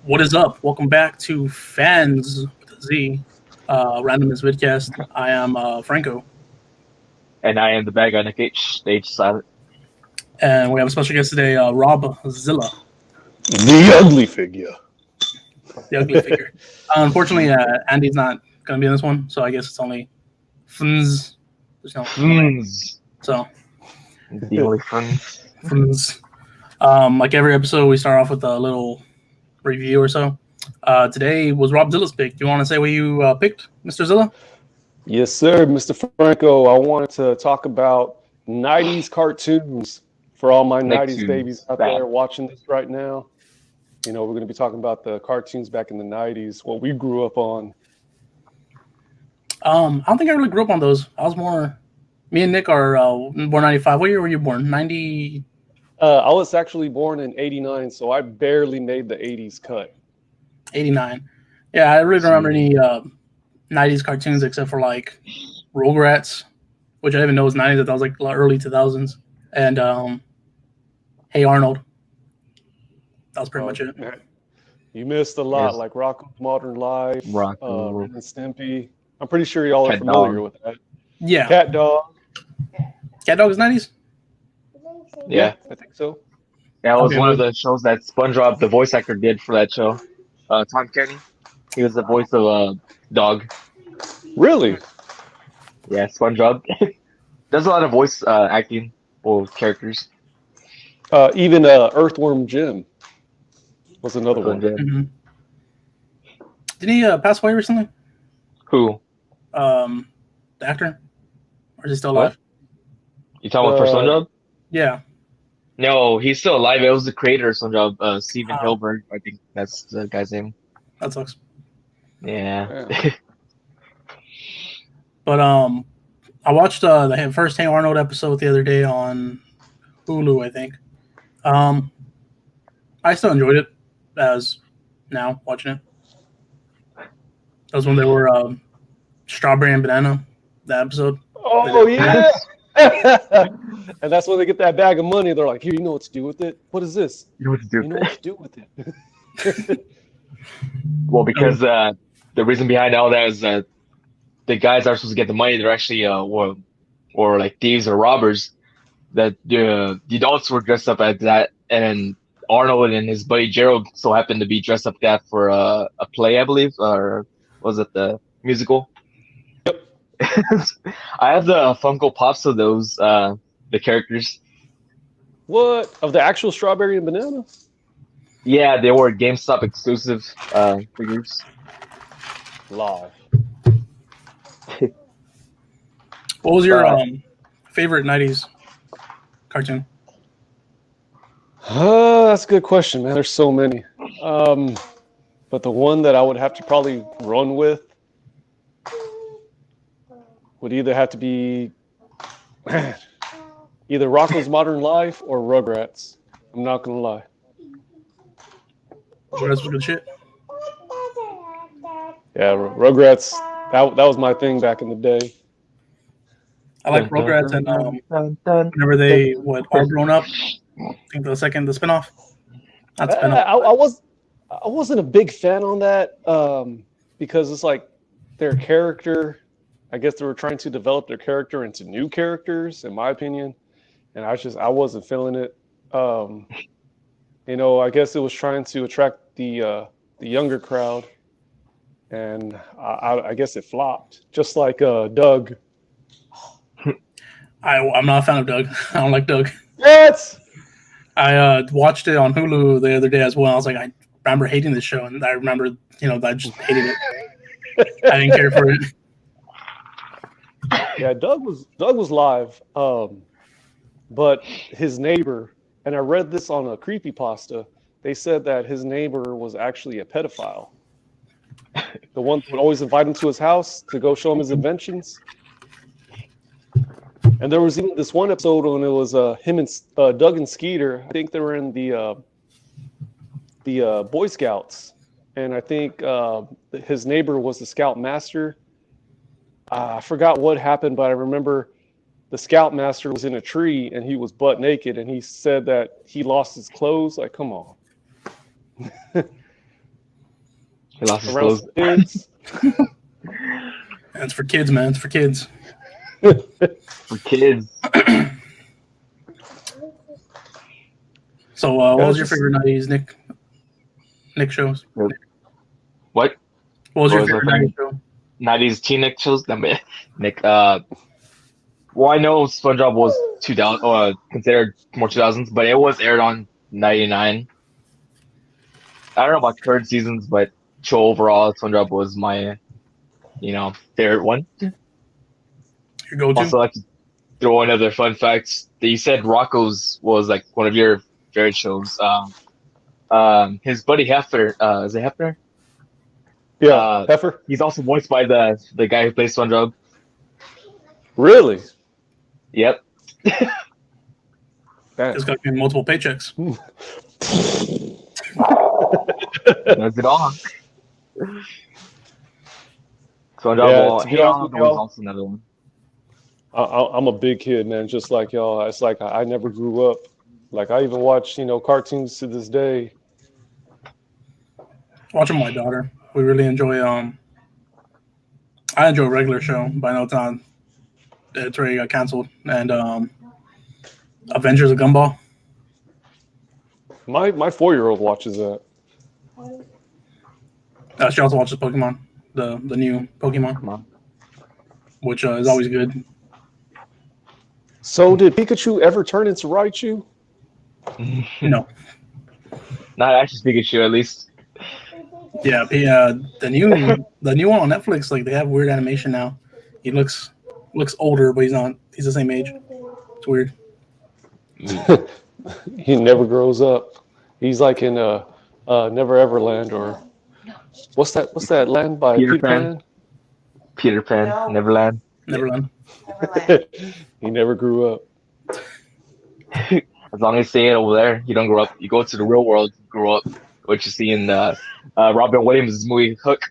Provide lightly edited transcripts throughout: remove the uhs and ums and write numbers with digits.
What is up? Welcome back to Fans with a Z, Randomness Vidcast. I am Franco. And I am the bad guy, Nick H. Stage silent. And we have a special guest today, Rob Zilla. The ugly figure. The ugly figure. Unfortunately, Andy's not going to be in this one, so I guess it's only Fns. There's no Fns. So. The only Fns. Fns. Like every episode, we start off with a little review or so. Today was Rob Zilla's pick. Do you want to say what you picked, Mr. Zilla? Yes, sir, Mr. Franco. I wanted to talk about 90's cartoons for all my 90's babies out there watching this right now. You know, we're going to be talking about the cartoons back in the 90's, what we grew up on. I don't think I really grew up on those. I was more... Me and Nick are born 95. What year were you born? 90... I was actually born in 89, so I barely made the 80's cut. 89. Yeah, I really don't remember any 90's cartoons except for like Rugrats, which I didn't even know was 90's. That was like early 2000s. And Hey Arnold. That was pretty much it. You missed a lot, like Rocko's Modern Life, Ren and Stimpy. I'm pretty sure y'all are familiar with that. Yeah. Cat Dog. Cat Dog is 90's? Yeah, I think so. That was one of the shows that SpongeBob, the voice actor, did for that show. Tom Kenny. He was the voice of Dog. Really? Yeah, SpongeBob. There's a lot of voice acting for characters. Even Earthworm Jim was another one. Mm-hmm. Didn't he pass away recently? Who? The actor? Or is he still alive? You talking about for SpongeBob? Yeah. No, he's still alive. It was the creator of SpongeBob, Steven Hilberg. I think that's the guy's name. That sucks. Yeah. But I watched the first Hey Arnold episode the other day on Hulu, I think. I still enjoyed it as now watching it. That was when they were strawberry and banana, that episode. Oh, yeah. And that's when they get that bag of money. They're like, here, you know what to do with it? What is this? You know what to do with it. Well, because the reason behind all that is that the guys that are supposed to get the money, they're actually or like thieves or robbers. That the adults were dressed up as that, and Arnold and his buddy Gerald so happened to be dressed up that for a play, I believe, or was it the musical? Yep. I have the Funko Pops of those the characters. What? Of the actual strawberry and banana? Yeah, they were GameStop exclusive figures. Live. What was your favorite 90's cartoon? That's a good question, man. There's so many. But the one that I would have to probably run with would either have to be either Rocko's Modern Life or Rugrats. I'm not going to lie. Rugrats was good shit. Yeah, Rugrats, that was my thing back in the day. I like Rugrats and whenever they are grown up. I think the spinoff. Not spinoff. I wasn't a big fan on that because it's like their character. I guess they were trying to develop their character into new characters, in my opinion, and I wasn't feeling it. You know, I guess it was trying to attract the younger crowd, and I guess it flopped, just like Doug. I'm not a fan of Doug. I don't like Doug. What? I watched it on Hulu the other day as well. I was like, I remember hating this show, and I remember, I just hated it. I didn't care for it. Yeah, Doug was live, but his neighbor, and I read this on a creepypasta. They said that his neighbor was actually a pedophile. The one that would always invite him to his house to go show him his inventions. And there was even this one episode when it was him and Doug and Skeeter. I think they were in the Boy Scouts, and I think his neighbor was the scout master. I forgot what happened, but I remember the scoutmaster was in a tree and he was butt naked, and he said that he lost his clothes. Like, come on. He lost his Around clothes. kids. It's for kids, man. It's for kids. For kids. So, what was your favorite 90s Nick shows? What? What was your What was favorite my 90s show? 90s teen Nick shows? Nick. Well, I know SpongeBob was 2000, considered more 2000s, but it was aired on 99. I don't know about current seasons, but show overall, SpongeBob was my, favorite one. Your go-to? Also, like to throw in other fun facts. You said Rocco's was like one of your favorite shows. His buddy Hefner, is it Hefner? Yeah, Heifer. He's also voiced by the guy who plays SpongeBob. Really? Yep. Just got multiple paychecks. That's it all. SpongeBob was also another one. I'm a big kid, man, just like y'all. It's like I never grew up. Like, I even watch, cartoons to this day. Watching my daughter. We really enjoy I enjoy a regular show, but I know it's already got canceled. And Avengers of Gumball. My 4-year-old watches that. She also watches Pokemon, the new Pokemon, which is always good. So did Pikachu ever turn into Raichu? No. Not actually Pikachu, at least. Yeah, the new one on Netflix, like, they have weird animation now. He looks older, but he's not. He's the same age. It's weird. He never grows up. He's like in Never Ever Land, or what's that land by Peter Pan? Peter Pan, no. Neverland. He never grew up. As long as you stay over there, you don't grow up. You go to the real world, you grow up. What you see in Robin Williams' movie Hook.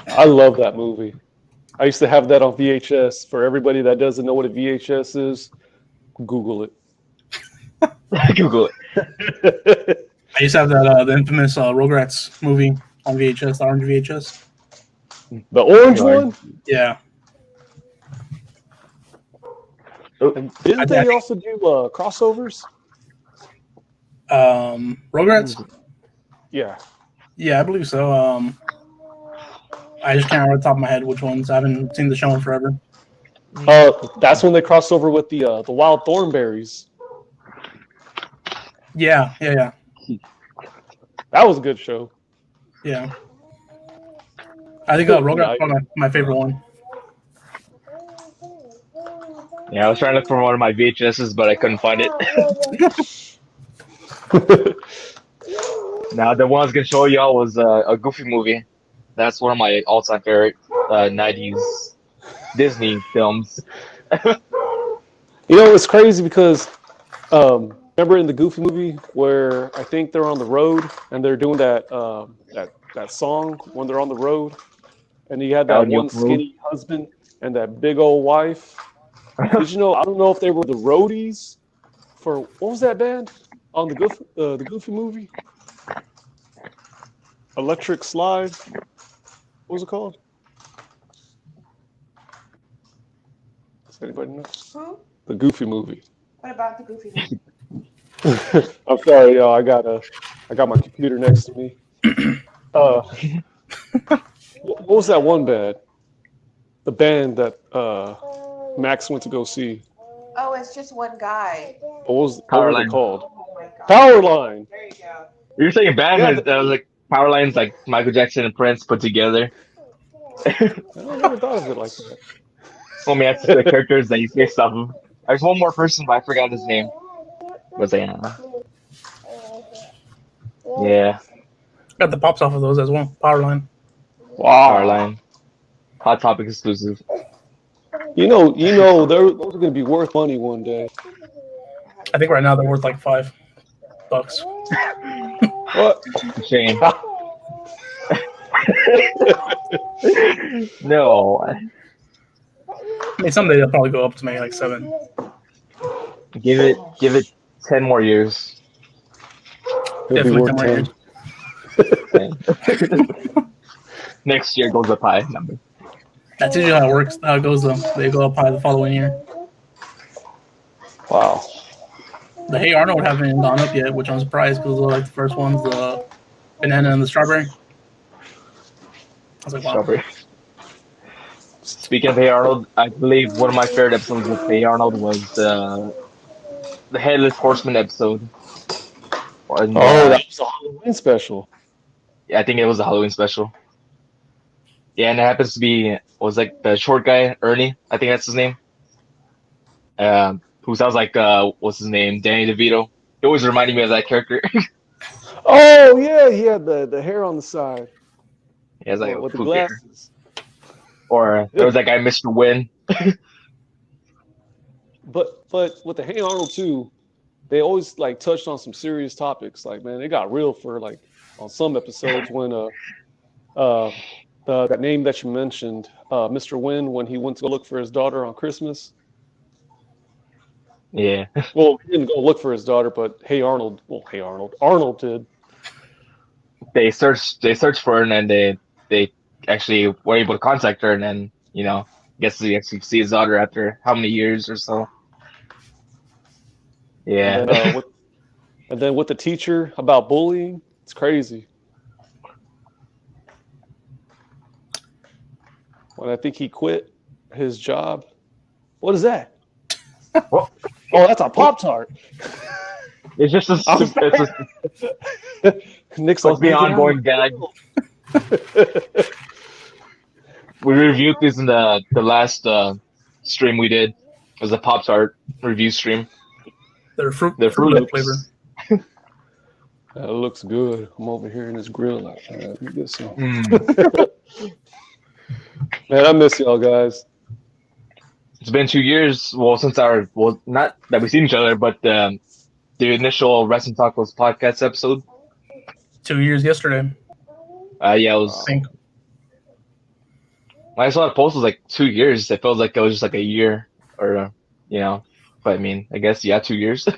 I love that movie. I used to have that on VHS. For everybody that doesn't know what a VHS is, Google it. Google it. I used to have that the infamous Rugrats movie on VHS, the orange VHS. The orange one? Yeah. And didn't they also do crossovers? Rugrats? Yeah. Yeah, I believe so. I just can't remember off the top of my head which ones. I haven't seen the show in forever. That's when they crossed over with the Wild Thornberries. Yeah. That was a good show. Yeah. I think Rugrats was my favorite one. Yeah, I was trying to look for one of my VHSs, but I couldn't find it. Now, the one I was going to show y'all was a Goofy movie. That's one of my all-time favorite 90s Disney films. It's crazy because remember in the Goofy movie where I think they're on the road and they're doing that song when they're on the road, and you had that one skinny husband and that big old wife. Did you know? I don't know if they were the roadies for what was that band on the Goofy movie? Electric Slide. What was it called? Does anybody know? Who? The Goofy movie. What about the Goofy movie? I'm sorry, y'all. I got my computer next to me. What was that one band? The band that Max went to go see. Oh, it's just one guy. What was it called? Oh my God. Powerline. There you go. You're saying band that was like Powerlines, like Michael Jackson and Prince put together. never thought of it like that. Well, I mean, that's the characters that he's based off of. There's one more person, but I forgot his name. Was it? Yeah, Got the pops off of those as well. Powerline. Wow. Powerline. Hot Topic exclusive. You know, those are going to be worth money one day. I think right now they're worth like $5. What? Shame. No. I mean, someday they'll probably go up to maybe like 7. Give it 10 more years. It'll be Definitely worth 10 more 10. years. Next year goes up high number. That's usually how it works. How it goes though. They go up high the following year. Wow. The Hey Arnold haven't gone up yet, which I'm surprised because those are like the first ones, the banana and the strawberry. I was like, wow. Strawberry. Speaking of Hey Arnold, I believe one of my favorite episodes with Hey Arnold was the Headless Horseman episode. And, That was a Halloween special. yeah, I think it was a Halloween special. Yeah, and it happens to be was like the short guy Ernie. I think that's his name. Who sounds like what's his name? Danny DeVito. He always reminded me of that character. Oh yeah, he had the hair on the side. He has like a with the poop hair. glasses. Or there was that guy Mr. Wynn. But with the Hey Arnold too, they always like touched on some serious topics. Like, man, it got real for like on some episodes when that name that you mentioned, Mr. Wynn, when he went to go look for his daughter on Christmas. Yeah. Well, he didn't go look for his daughter, but Arnold did. They searched for her, and then they actually were able to contact her, and then gets to actually see his daughter after how many years or so. Yeah. And then with the teacher about bullying, it's crazy. When I think he quit his job. What is that? Well, Oh, that's a Pop-Tart. it's just Nick's supposed to be an ongoing gag. We reviewed this in the last stream we did. It was a Pop-Tart review stream. They're Fruit Loops. flavor. That looks good. I'm over here in this grill. Let me get some. Man, I miss y'all guys. It's been 2 years. Well, since not that we've seen each other, but the initial Wrestling Tacos podcast episode. 2 years yesterday. Yeah, it was. When I saw the post, it was like 2 years. It felt like it was just like a year, or But I mean, I guess 2 years.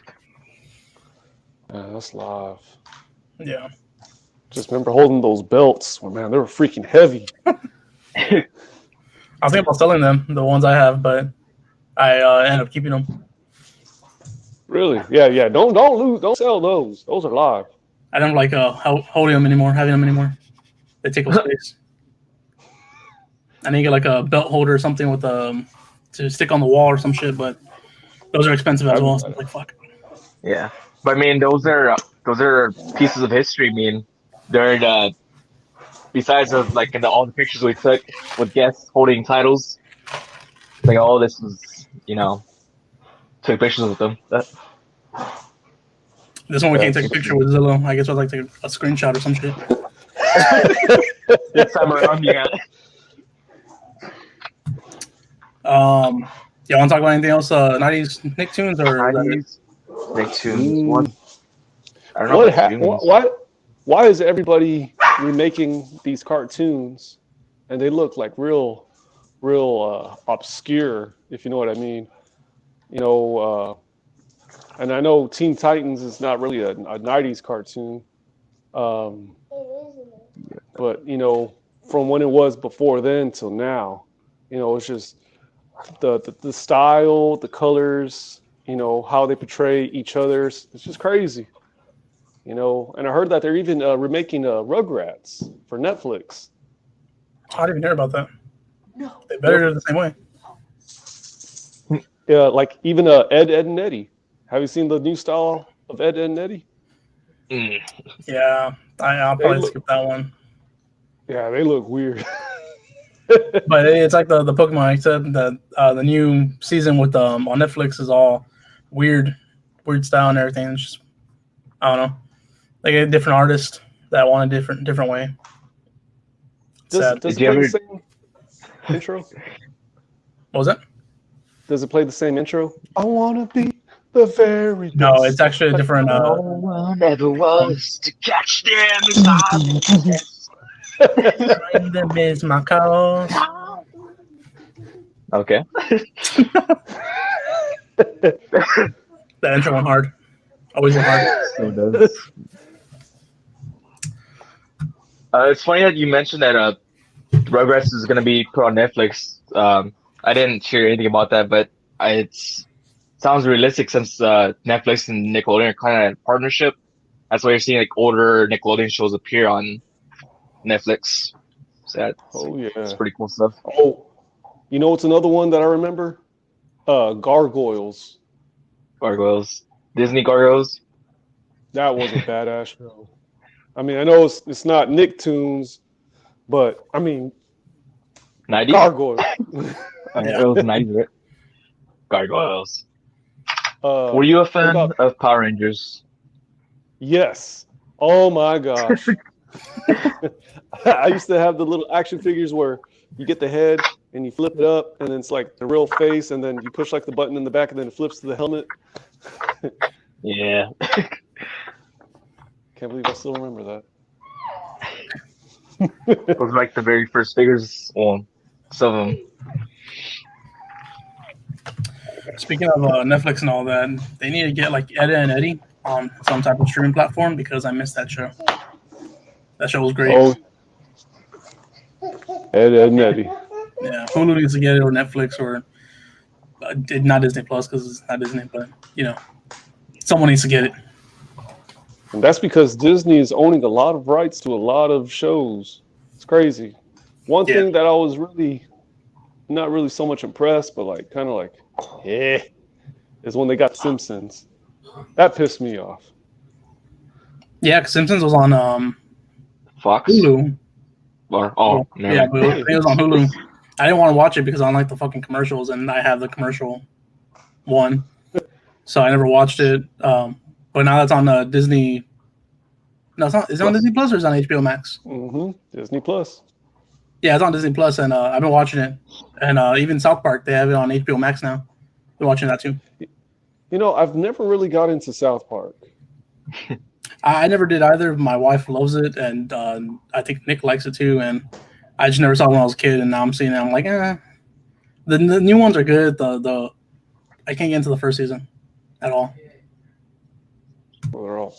Yeah, that's live. Yeah. Just remember holding those belts. Well, man, they were freaking heavy. I was thinking about selling them, the ones I have, but I end up keeping them. Really? Yeah. Don't sell those. Those are live. I don't like holding them anymore, having them anymore. They take up space. I need to get like a belt holder or something with to stick on the wall or some shit, but those are expensive as well. So I'm like, fuck. Yeah, but I mean, those are pieces of history. I mean, they're besides of like all the pictures we took with guests holding titles. Like all this was, took pictures with them. This one we can't take a picture with Zilla. I guess I'd like to take a screenshot or some shit. This time around, yeah. Y'all want to talk about anything else? 90's Nicktoons or 90's Nicktoons? What? I don't know. Why is everybody remaking these cartoons and they look like real obscure, if you know what I mean? And I know Teen Titans is not really a 90's cartoon, but from when it was before then till now, it's just the style, the colors, how they portray each other. It's just crazy. And I heard that they're even remaking Rugrats for Netflix. I didn't even hear about that. No. They better do it the same way. Yeah, like even Ed, and Eddie. Have you seen the new style of Ed, and Eddie? Yeah, I'll probably skip that one. Yeah, they look weird. But it's like the Pokemon. I said that the new season with on Netflix is all weird style and everything. It's just I don't know, like a different artist that want a different way. Does Did it you play ever- the same intro? What was that? Does it play the same intro? I wanna be the very best. No, it's actually a different. No one ever was to catch them if I That is my cause. Okay. That intro went hard. Always went hard. So does. It's funny that you mentioned that Rugrats is going to be put on Netflix. I didn't hear anything about that, but it sounds realistic since Netflix and Nickelodeon are kind of in partnership. That's why you're seeing like older Nickelodeon shows appear on Netflix. So that's pretty cool stuff. Oh, you know what's another one that I remember? Gargoyles. Gargoyles. Disney Gargoyles. That was a badass show. I mean, I know it's not Nicktoons, but I mean, 90s? Gargoyles. It was 90s, right? Gargoyles. Were What you a fan about- of Power Rangers? Yes. Oh my gosh. I used to have the little action figures where you get the head and you flip it up, and then it's like the real face, and then you push like the button in the back, and then it flips to the helmet. Yeah. Can't believe I still remember that. Those were like the very first figures on some of them. Speaking of Netflix and all that, they need to get like Edda and Eddie on some type of streaming platform because I missed that show. That show was great. Oh, Ed and Eddie. Yeah, Hulu needs to get it, or Netflix, or not Disney Plus because it's not Disney, but you know, someone needs to get it. And that's because Disney is owning a lot of rights to a lot of shows. It's crazy. One Yeah. thing that I was really not really so much impressed, but like kind of like, is when they got Simpsons. That pissed me off. Yeah, because Simpsons was on Fox? Hulu. Or, never Yeah, mind. but it was on Hulu. I didn't want to watch it because I don't like the fucking commercials, and I have the commercial one, so I never watched it. But now that's on Disney. No, it's not. Is it on Disney Plus or is it on HBO Max? Disney Plus. Yeah, it's on Disney Plus, and I've been watching it. And even South Park, they have it on HBO Max now. Been watching that too. You know, I've never really got into South Park. I never did either. My wife loves it, and I think Nick likes it too. And I just never saw it when I was a kid, and now I'm seeing it. I'm like, The new ones are good. The I can't get into the first season at all. Well, they're all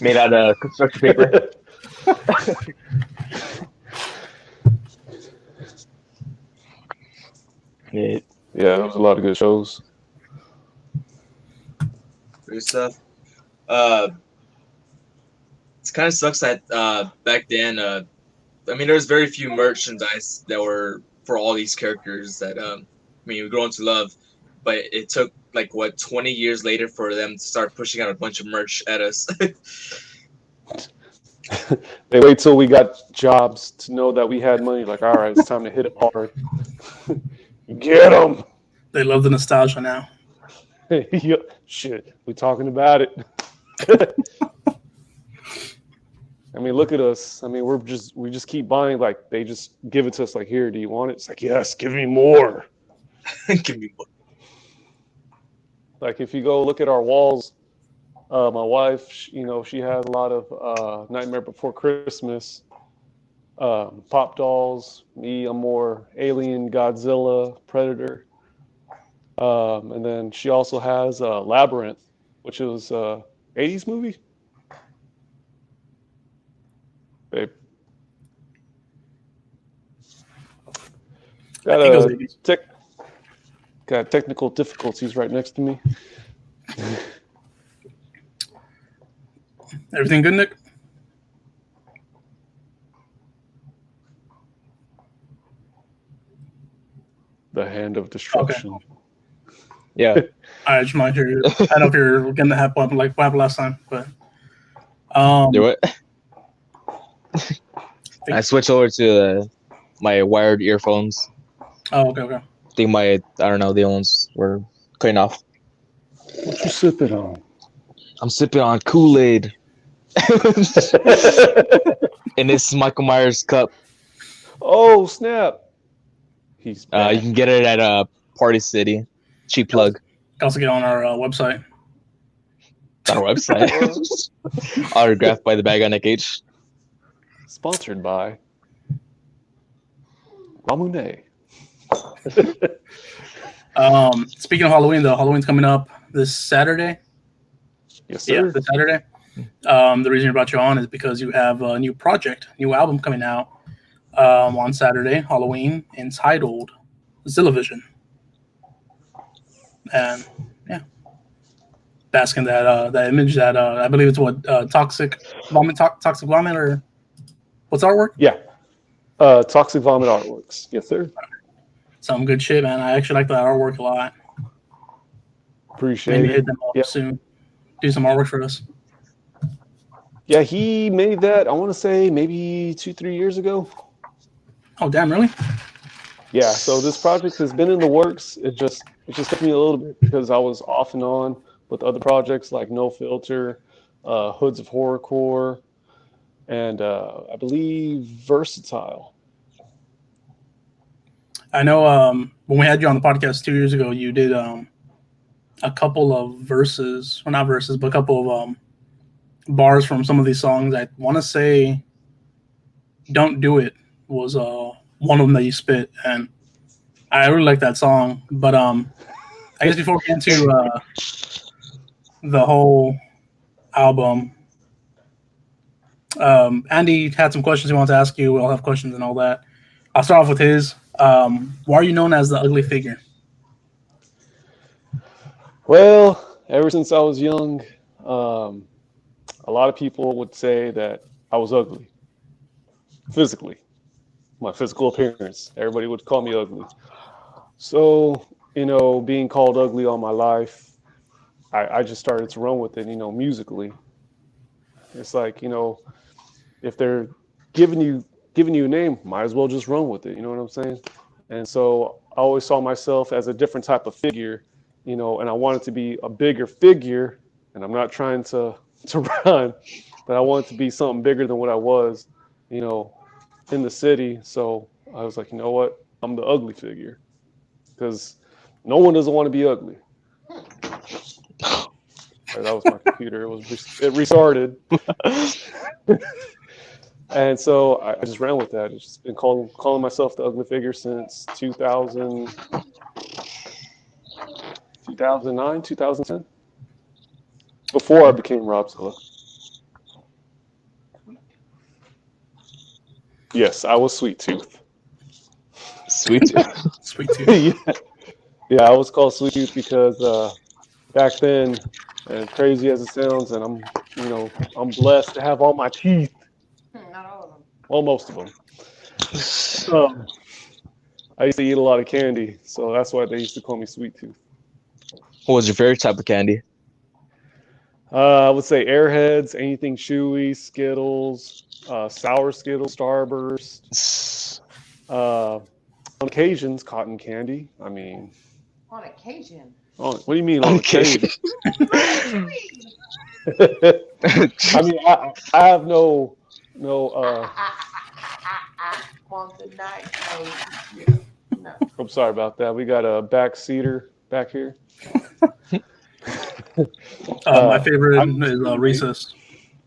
Made out of construction paper. Yeah. yeah, there was a lot of good shows. Great stuff. It kind of sucks that back then, I mean, there was very few merchandise that were for all these characters that, we grown to love, but it took like 20 years later for them to start pushing out a bunch of merch at us. They wait till we got jobs to know that we had money. Like, all right, it's time to hit it hard. Get them. They love the nostalgia now. Yeah, shit, we talking about it. I mean, look at us. I mean, we just keep buying. Like, they just give it to us. Like, here, do you want it? It's like, yes, give me more. Give me one. Like, if you go look at our walls, my wife, she has a lot of Nightmare Before Christmas pop dolls. Me, I'm more Alien, Godzilla, Predator. And then she also has Labyrinth, which is 80s movie. Babe. I think it was 80s. Got technical difficulties right next to me. Everything good, Nick? The hand of destruction. Yeah. I just might hear you. I don't know if you're getting the hat like what happened last time, but Do it. I switched over to my wired earphones. Oh, okay. I think I don't know, the ones were cutting off. What you sipping on? I'm sipping on Kool-Aid. In this Michael Myers cup. Oh, snap. He's You back. can get it at Party City. Cheap plug. Can also get on our website. Our website. Autographed by the Bad Guy Nick H. Sponsored by Ramune. Speaking of Halloween, though, Halloween's coming up this Saturday. Yes, sir. Yeah, this Saturday. The reason I brought you on is because you have a new project, new album coming out on Saturday, Halloween, entitled Zilla Vision. And yeah, basking that image that I believe it's what toxic vomit, or what's artwork? Yeah. Toxic Vomit Artworks. Yes, sir. Some good shit, man. I actually like that artwork a lot. Appreciate Maybe it. hit them up soon. Do some artwork for us. Yeah, he made that, I want to say, maybe 2-3 years ago. Oh, damn, really? Yeah, so this project has been in the works. It just took me a little bit because I was off and on with other projects like No Filter, Hoods of Horrorcore, and I believe Versatile. I know when we had you on the podcast 2 years ago, you did a couple of verses, well, not verses, but a couple of bars from some of these songs. I want to say Don't Do It was one of them that you spit, and I really like that song. But I guess before we get into the whole album, Andy had some questions he wanted to ask you. We'll have questions and all that. I'll start off with his. Why are you known as the Ugly Figure? Well, ever since I was young, a lot of people would say that I was ugly. Physically. My physical appearance. Everybody would call me ugly. So, being called ugly all my life, I just started to run with it, musically. It's like, if they're giving you a name, might as well just run with it. You know what I'm saying? And so I always saw myself as a different type of figure, and I wanted to be a bigger figure. And I'm not trying to rhyme, but I wanted to be something bigger than what I was, in the city. So I was like, you know what? I'm the ugly figure because no one doesn't want to be ugly. That was my computer. It restarted. And so I just ran with that. I've just been calling myself the ugly figure since 2009, 2010. Before I became Rob Zilla. Yes, I was Sweet Tooth. Sweet Tooth. Sweet Tooth. Yeah, I was called Sweet Tooth because back then, and crazy as it sounds, and I'm blessed to have all my teeth. Not all of them. Well, most of them. I used to eat a lot of candy, so that's why they used to call me Sweet Tooth. What was your favorite type of candy? I would say Airheads, anything chewy, Skittles, sour Skittles, Starburst. On occasions, cotton candy. I mean, On occasion. what do you mean on occasion? I mean, I have no. On the night. No. I'm sorry about that. We got a backseater back here. My favorite is Recess.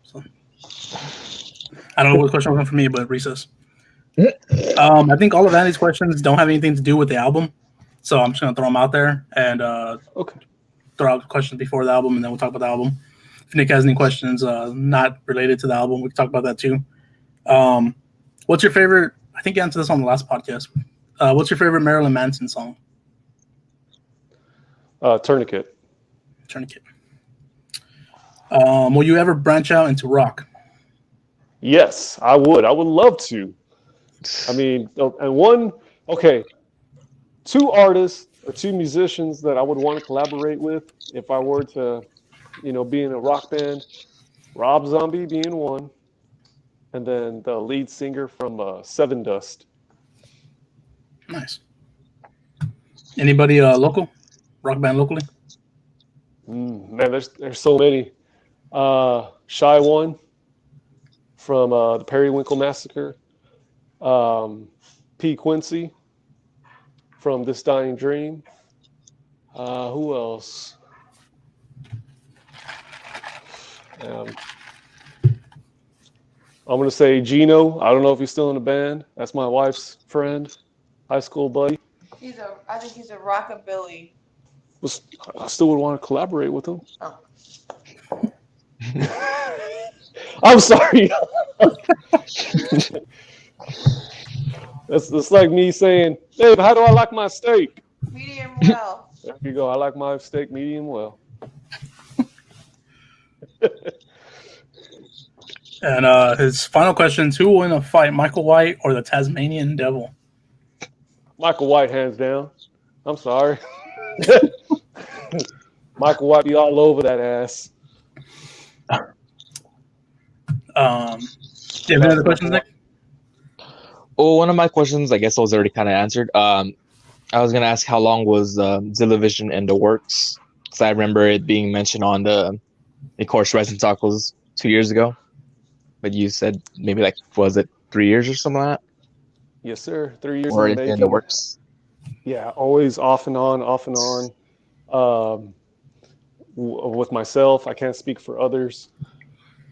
So, I don't know what question was for me, but Recess. I think all of Andy's questions don't have anything to do with the album, so I'm just gonna throw them out there and Okay. throw out questions before the album, and then we'll talk about the album. If Nick has any questions not related to the album, we can talk about that too. What's your favorite? I think you answered this on the last podcast. What's your favorite Marilyn Manson song? Tourniquet. Tourniquet. Will you ever branch out into rock? Yes, I would. I would love to. I mean, and two artists or two musicians that I would want to collaborate with if I were to, be in a rock band. Rob Zombie being one, and then the lead singer from Seven Dust. Nice. Anybody local? Rock band locally? Man, there's so many. Shy One from the Periwinkle Massacre. P. Quincy from This Dying Dream. Who else? I'm gonna say Gino. I don't know if he's still in the band. That's my wife's friend, high school buddy. I think he's a rockabilly. I still would want to collaborate with him. Oh. I'm sorry. It's like me saying, "Dave, how do I like my steak?" Medium well. There you go. I like my steak medium well. And his final question is, who will win a fight, Michael White or the Tasmanian Devil? Michael White, hands down. I'm sorry. Michael White be all over that ass. Do you have any other questions, Nick? Oh, one of my questions, I guess, was already kind of answered. I was gonna ask how long was Zilla Vision in the works? Because I remember it being mentioned on the course Resin Tacos 2 years ago, but you said maybe like, was it 3 years or something like that? Yes, sir. 3 years Or in the in the making. works? Yeah, always off and on, off and on. With myself, I can't speak for others.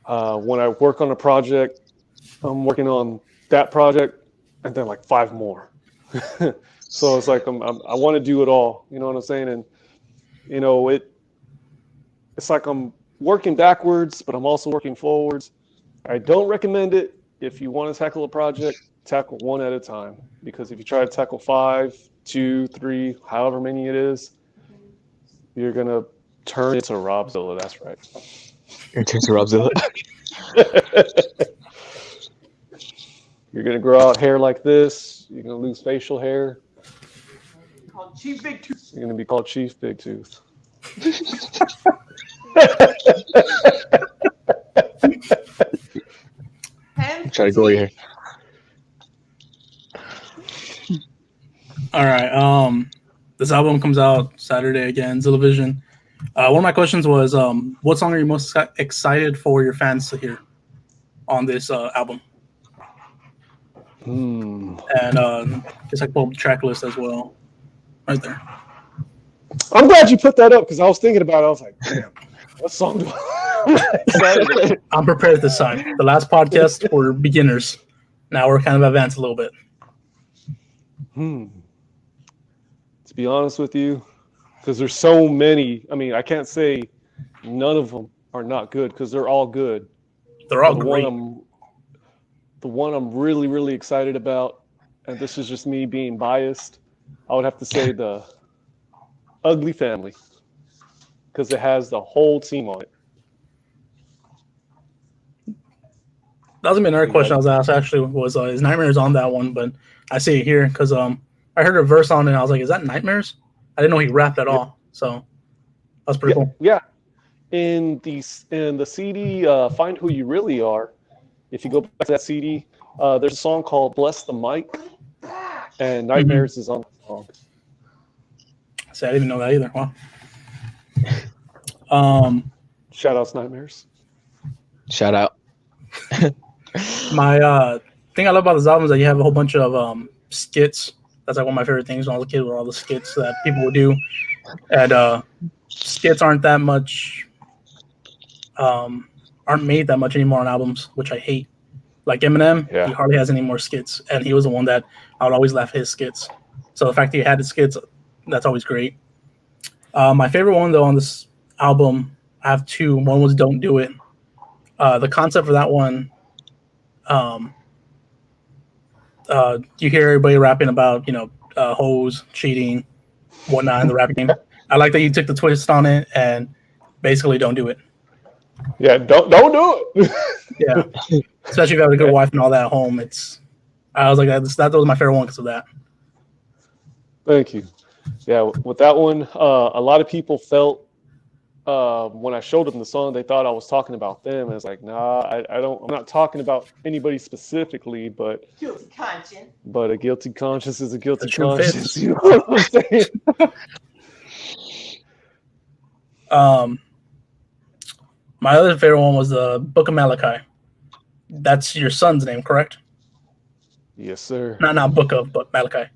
When I work on a project, I'm working on that project and then like 5 more. So it's like I want to do it all. You know what I'm saying? And you know it's like I'm working backwards, but I'm also working forwards. I don't recommend it. If you want to tackle a project, tackle one at a time. Because if you try to tackle 5, 2, 3, however many it is, you're gonna turn into Rob Zilla. That's right. You're turning to Rob Zilla. You're gonna grow out hair like this. You're gonna lose facial hair. Called Chief Big Tooth. You're gonna be called Chief Big Tooth. Try to grow your hair. All right. This album comes out Saturday again, Zilla Vision. One of my questions was, what song are you most excited for your fans to hear on this album? And I guess I pulled the track list as well, right there. I'm glad you put that up because I was thinking about it. I was like, damn, what song do I? I'm prepared this time. The last podcast were beginners. Now we're kind of advanced a little bit. To be honest with you, because there's so many. I mean, I can't say none of them are not good because they're all good. They're all great. The one I'm really, really excited about, and this is just me being biased, I would have to say the Ugly Family because it has the whole team on it. That was another question I was asked actually was, is Nightmares on that one? But I see it here because I heard a verse on it and I was like, is that Nightmares? I didn't know he rapped at all. So that's pretty cool. Yeah. In the CD, Find Who You Really Are, if you go back to that CD, there's a song called Bless the Mic, and Nightmares is on the song. See, I didn't even know that either. Wow. Shout outs Nightmares. Shout out. My thing I love about this album is that you have a whole bunch of skits. That's like one of my favorite things when I was a kid, were all the skits that people would do. And skits aren't that much, aren't made that much anymore on albums, which I hate. Like Eminem, he hardly has any more skits, and he was the one that I would always laugh at his skits. So the fact that he had the skits, that's always great. My favorite one, though, on this album, I have 2. One was Don't Do It. The concept for that one, you hear everybody rapping about, hoes, cheating, whatnot in the rap game. I like that you took the twist on it and basically don't do it. Yeah, don't do it. Yeah, especially if you have a good wife and all that at home. I was like, that was my favorite one because of that. Thank you. Yeah, with that one, a lot of people felt when I showed them the song, they thought I was talking about them. And it's like, nah, I don't. I'm not talking about anybody specifically, but Guilty conscience. but a guilty conscience is a guilty The shoe conscience. fits. You know what I'm saying? My other favorite one was the Book of Malachi. That's your son's name, correct? Yes, sir. Not Book of, but Malachi.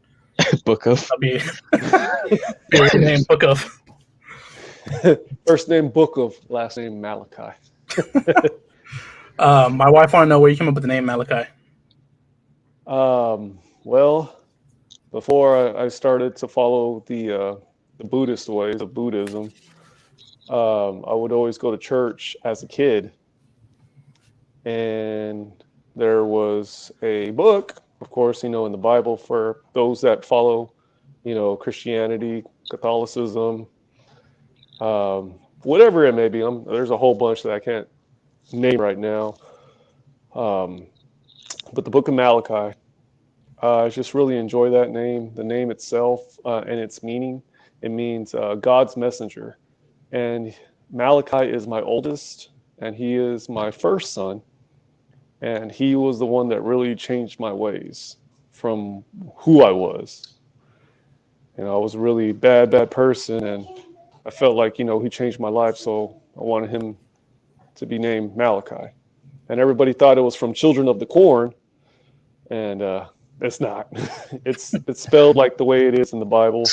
Book of. That'd be your name, Book of. First name Book of, last name Malachi. My wife want to know where you came up with the name Malachi. Well, before I started to follow the Buddhist ways of Buddhism, I would always go to church as a kid, and there was a book, of course, in the Bible for those that follow, Christianity, Catholicism, whatever it may be. There's a whole bunch that I can't name right now. But the Book of Malachi, I just really enjoy that name. The name itself and its meaning. It means God's messenger. And Malachi is my oldest, and he is my first son. And he was the one that really changed my ways from who I was. I was a really bad person, and I felt like, he changed my life, so I wanted him to be named Malachi. And everybody thought it was from Children of the Corn, and it's not. It's spelled like the way it is in the Bible.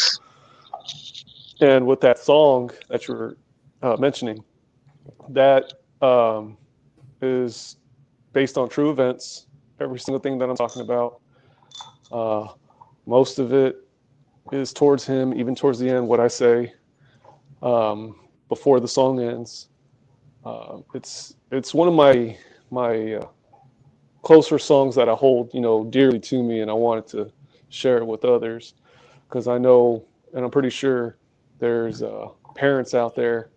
And with that song that you're mentioning, that is based on true events. Every single thing that I'm talking about, most of it is towards him, even towards the end, what I say before the song ends. It's one of my closer songs that I hold, dearly to me, and I wanted to share it with others, because I know, and I'm pretty sure there's parents out there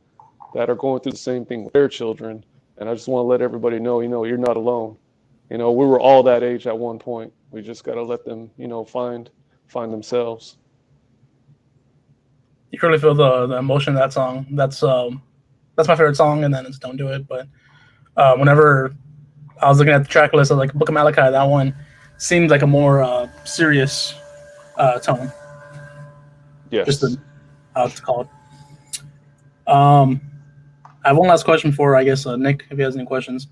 that are going through the same thing with their children, and I just want to let everybody know, you're not alone. We were all that age at one point. We just got to let them, find themselves. You can really feel the emotion of that song. That's my favorite song, and then it's Don't Do It. But whenever I was looking at the track list, I was like, Book of Malachi, that one seemed like a more serious tone. Yes. Just how it's called. I have one last question for, I guess, Nick, if he has any questions.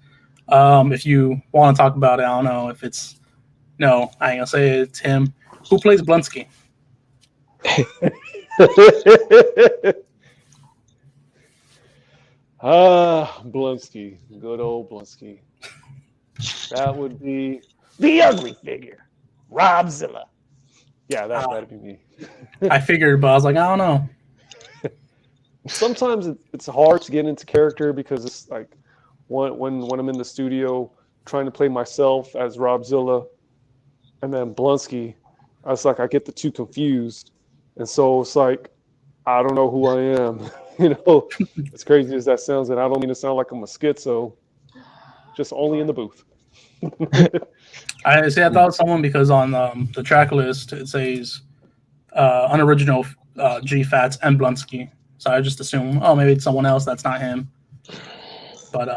If you want to talk about it, I don't know if it's... No, I ain't going to say it, it's him. Who plays Blonsky? Blonsky. Good old Blonsky. That would be the ugly figure, Rob Zilla. Yeah, that'd be me. I figured, but I was like, I don't know. Sometimes it's hard to get into character, because it's like when I'm in the studio trying to play myself as Rob Zilla and then Blonsky, I get the two confused. And so it's like, I don't know who I am. As crazy as that sounds, and I don't mean to sound like I'm a schizo, just only in the booth. I thought someone, because on the track list it says unoriginal G Fats and Blonsky, so I just assume, maybe it's someone else that's not him. But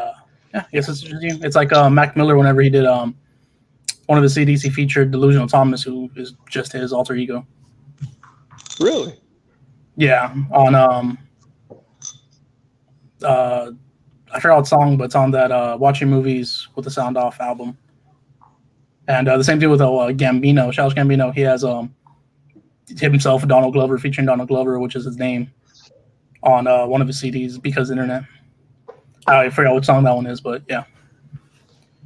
yeah, I guess it's just you. It's like Mac Miller whenever he did one of the CDs, he featured Delusional Thomas, who is just his alter ego. Really? Yeah, on I forgot what song, but it's on that Watching Movies with the Sound Off album. And the same thing with Gambino, Childish Gambino. He has himself, Donald Glover, featuring Donald Glover, which is his name, on one of his CDs, Because Internet. I forgot what song that one is, but yeah.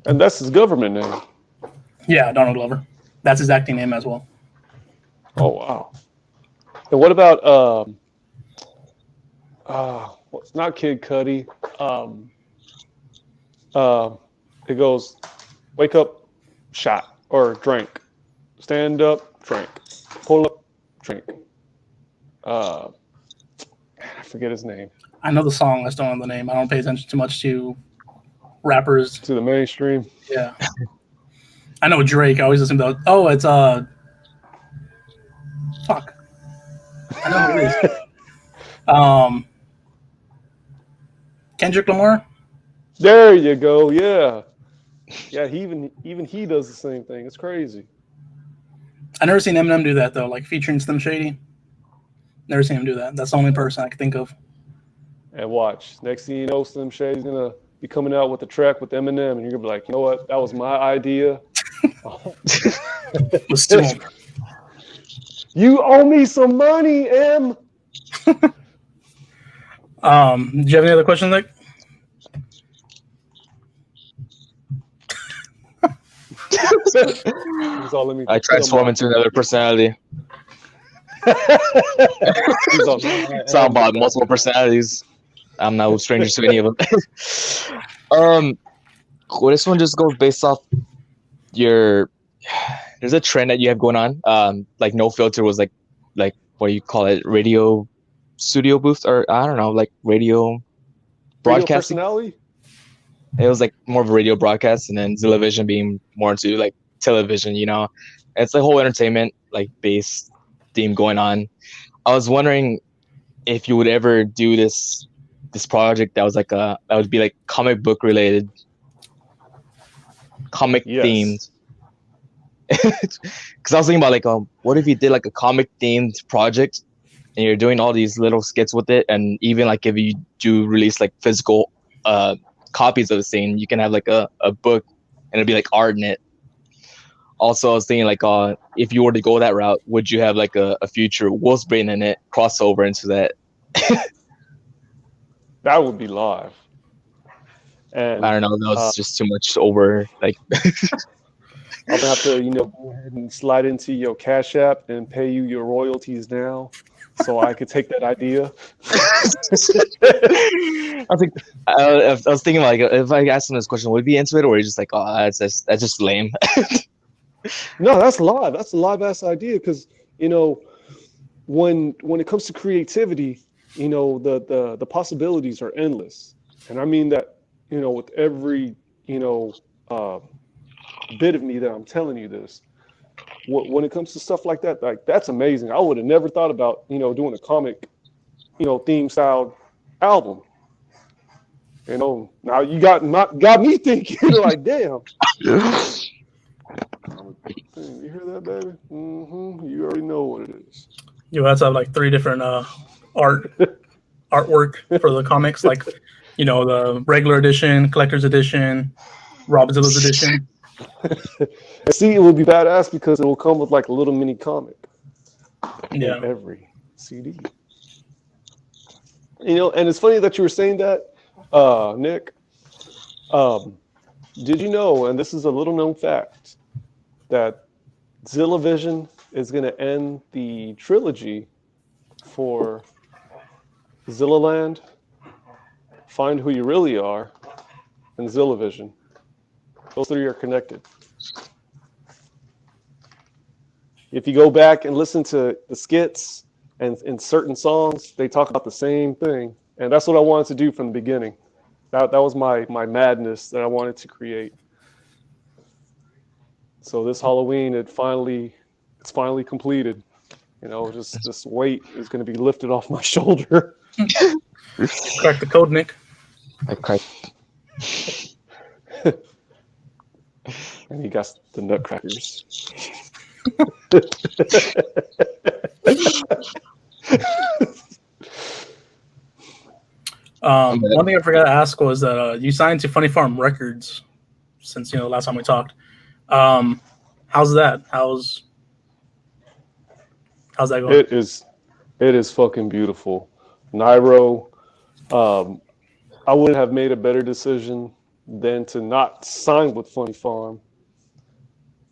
And that's his government name. Yeah, Donald Glover. That's his acting name as well. Oh, wow. And what about it's not Kid Cudi. It goes, wake up, shot, or drink, stand up, drink, pull up, drink. I forget his name. I know the song, I just don't know the name. I don't pay attention too much to rappers. To the mainstream. Yeah. I know Drake. I always listen to. Oh, it's fuck. I know who it is. Kendrick Lamar. There you go. Yeah. Yeah, even he does the same thing. It's crazy. I never seen Eminem do that though, like featuring Slim Shady. Never seen him do that. That's the only person I can think of. And watch. Next thing you know, Slim Shady's gonna be coming out with a track with Eminem, and you're gonna be like, you know what? That was my idea. Was too old. You owe me some money, M. Do you have any other questions, Nick? I transform into another personality. It's all about multiple personalities. I'm no stranger to any of them. Well, this one just goes based off your. There's a trend that you have going on. Like No Filter was like what do you call it? Radio studio booth, or I don't know, like radio broadcasting. Personality? It was like more of a radio broadcast, and then Zilla Vision being more into like television. You know, it's the whole entertainment like based theme going on. I was wondering if you would ever do this project that was like that would be like comic book related, comic themed. Because I was thinking about like what if you did like a comic themed project and you're doing all these little skits with it, and even like if you do release like physical copies of the same, you can have like a book and it'd be like art in it. Also, I was thinking like if you were to go that route, would you have like a future Wolf's Brain in it crossover into that? That would be live. And I don't know, that was just too much over like. I'm gonna have to, go ahead and slide into your Cash App and pay you your royalties now, so I could take that idea. I was thinking like, if I asked him this question, would he be into it, or he's just like, oh, that's just lame. No, that's live. That's a live ass idea, because when it comes to creativity, the possibilities are endless, and I mean that with every bit of me that I'm telling you this. When it comes to stuff like that, like that's amazing. I would have never thought about doing a comic theme style album. Now you got me thinking like, damn. You hear that, baby? Mm-hmm. You already know what it is. You have to have like 3 different artwork for the comics, like the regular edition, collector's edition, Rob Zilla's edition. And see, it would be badass because it will come with like a little mini comic. Yeah. In every CD. And it's funny that you were saying that, Nick. Did you know, and this is a little known fact, that Zilla Vision is going to end the trilogy for Zilla Land, Find Who You Really Are, and Zilla Vision. Those 3 are connected. If you go back and listen to the skits and in certain songs, they talk about the same thing. And that's what I wanted to do from the beginning. That was my madness that I wanted to create. So this Halloween, it's finally completed. This weight is going to be lifted off my shoulder. Crack the code, Nick. I cracked. And he got the nutcrackers. One thing I forgot to ask was that you signed to Funny Farm Records since the last time we talked. How's that? How's that going? It is fucking beautiful. Nairo, I wouldn't have made a better decision than to not sign with Funny Farm.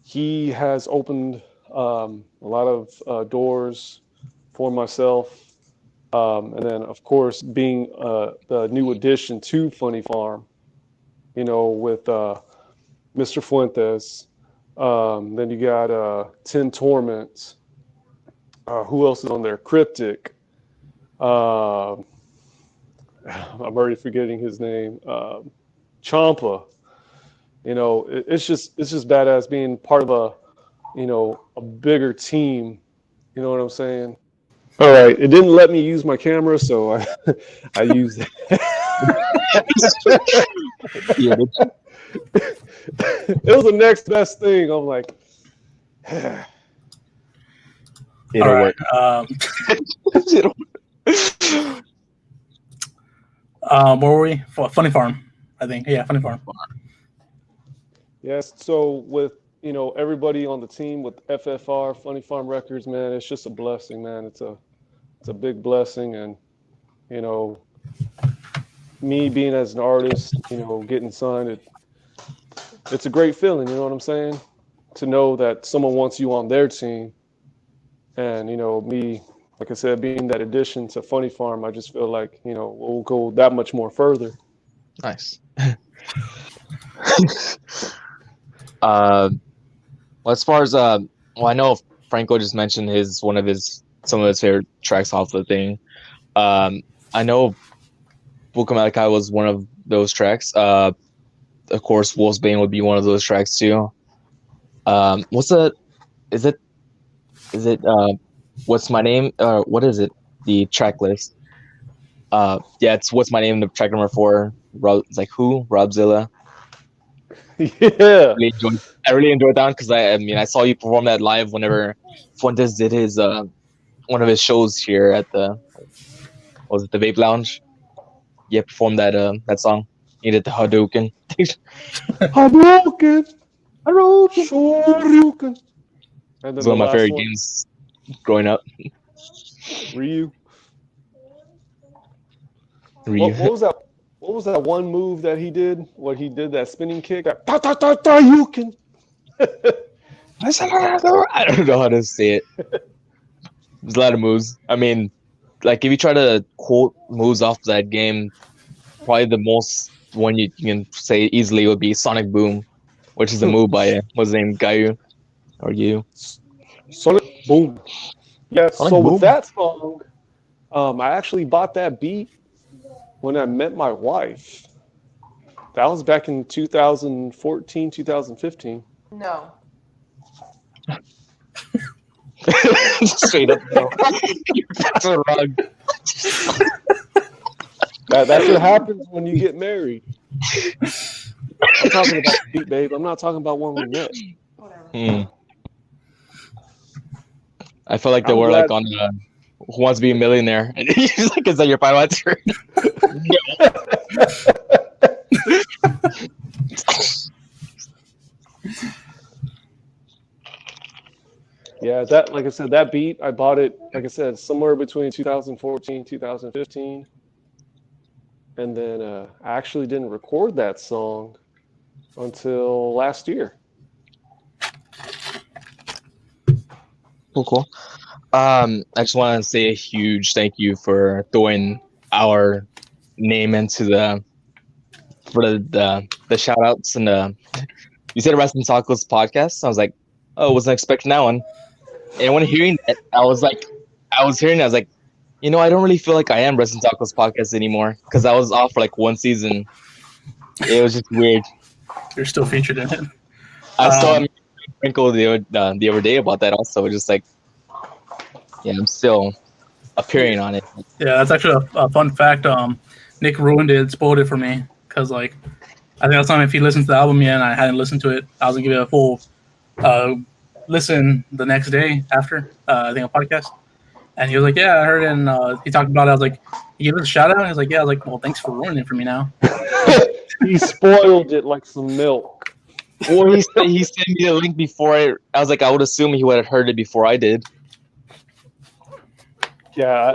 He has opened a lot of doors for myself. And then, of course, being the new addition to Funny Farm, with Mr. Fuentes. Then you got 10 Torments. Who else is on there? Cryptic. I'm already forgetting his name. Champa. It's just badass being part of a bigger team. You know what I'm saying? All right, it didn't let me use my camera, so I used it. Yeah, It was the next best thing. I'm like, it'll All right. work. Where were we? Funny Farm, I think. Yeah, Funny Farm. yes. So with everybody on the team with FFR Funny Farm Records, man, it's just a blessing, man. It's a big blessing, and me being as an artist, getting signed, it's a great feeling. You know what I'm saying? To know that someone wants you on their team, and me, like I said, being that addition to Funny Farm, I just feel like we'll go that much more further. Nice. Well, as far as I know Franco just mentioned some of his favorite tracks off the thing. I know Buka Malachi was one of those tracks. Of course, Wolf's Bane would be one of those tracks too. Is it What's My Name? What is it? The track list. Yeah, it's What's My Name, the track number 4. It's like who? Rob Zilla. Yeah. I really enjoyed that because I saw you perform that live whenever Fuentes did his one of his shows here at the Vape Lounge. Yeah, performed that song. He did the Hadouken. Hadouken. Shoryuken. And then It's one of my favorite one, games growing up. Ryu. What was that? What was that one move that he did? What he did, that spinning kick? You can. I don't know how to say it. There's a lot of moves. I mean, like if you try to quote moves off that game, probably the most one you can say easily would be Sonic Boom, which is a move by what's his name, Gayu, or you. Sonic Boom. Yeah. Sonic So Boom. with that song, I actually bought that beat when I met my wife. That was back in 2014, 2015. No. Straight up, no. That's a wrong. That's what happens when you get married. I'm talking about the beat, babe. I'm not talking about when we met. Whatever. I felt like they were like on Who Wants to Be a Millionaire, and he's like, "Is that your final answer?" Yeah, that, like I said, that beat, I bought it, like I said, somewhere between 2014, 2015. And then I actually didn't record that song until last year. Cool. I just want to say a huge thank you for throwing our name into the shout outs, and you said Wrestling Tacos podcast. I was like, oh, wasn't expecting that one. And when hearing that, I was like, I don't really feel like I am Wrestling Tacos podcast anymore because I was off for like one season. It was just weird. You're still featured in it. I saw Franco the other day about that also. Just like, yeah, I'm still appearing on it. Yeah, that's actually a fun fact. Nick ruined it, spoiled it for me because like I think that's time if he listens to the album yet and I hadn't listened to it, I was gonna give it a full listen the next day after I think a podcast. And he was like, "Yeah, I heard it." And he talked about it. I was like, "You give us a shout out?" And he was like, "Yeah." I was like, "Well, thanks for ruining it for me now." He spoiled it like some milk. Or he sent me the link before I was like, I would assume he would have heard it before I did. Yeah,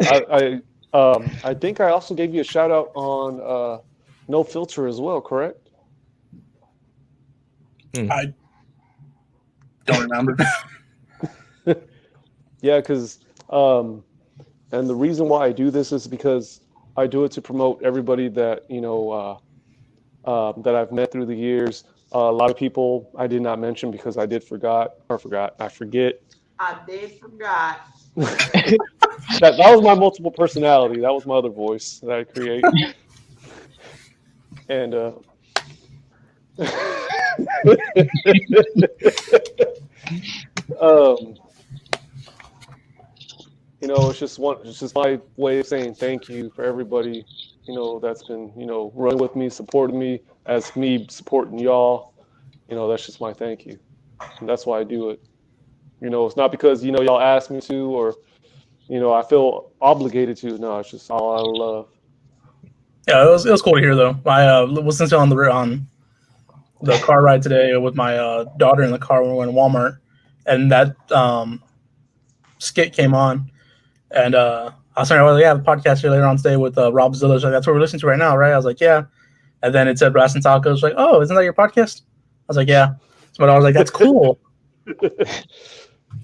I think I also gave you a shout out on No Filter as well, correct? I don't remember. Yeah, because and the reason why I do this is because I do it to promote everybody that that I've met through the years. A lot of people I did not mention because I forget. I did forgot. That was my multiple personality. That was my other voice that I create. And it's just my way of saying thank you for everybody that's been, running with me, supporting me, as me supporting y'all. That's just my thank you. And that's why I do it. It's not because, y'all asked me to, or, I feel obligated to. No, it's just all out of love. Yeah, it was cool to hear though. I was listening on the car ride today with my daughter in the car when we went to Walmart, and that skit came on, and I was saying, well, yeah, the podcast here later on today with Rob Zilla. She's like, that's what we're listening to right now, right? I was like, yeah. And then it said Brass and Tacos. Like, oh, isn't that your podcast? I was like, yeah. So my daughter was like, that's cool.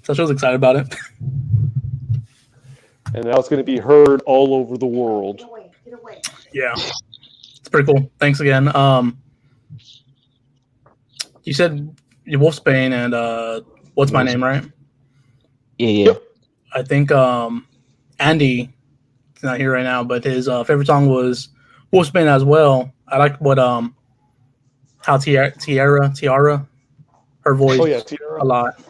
So she was excited about it. And now it's going to be heard all over the world. Get away. Yeah, it's pretty cool. Thanks again. You said Wolfsbane and what's my name, right? Yeah. I think Andy is not here right now, but his favorite song was Wolfsbane as well. I like what how Tiara, her voice Tiara. a lot.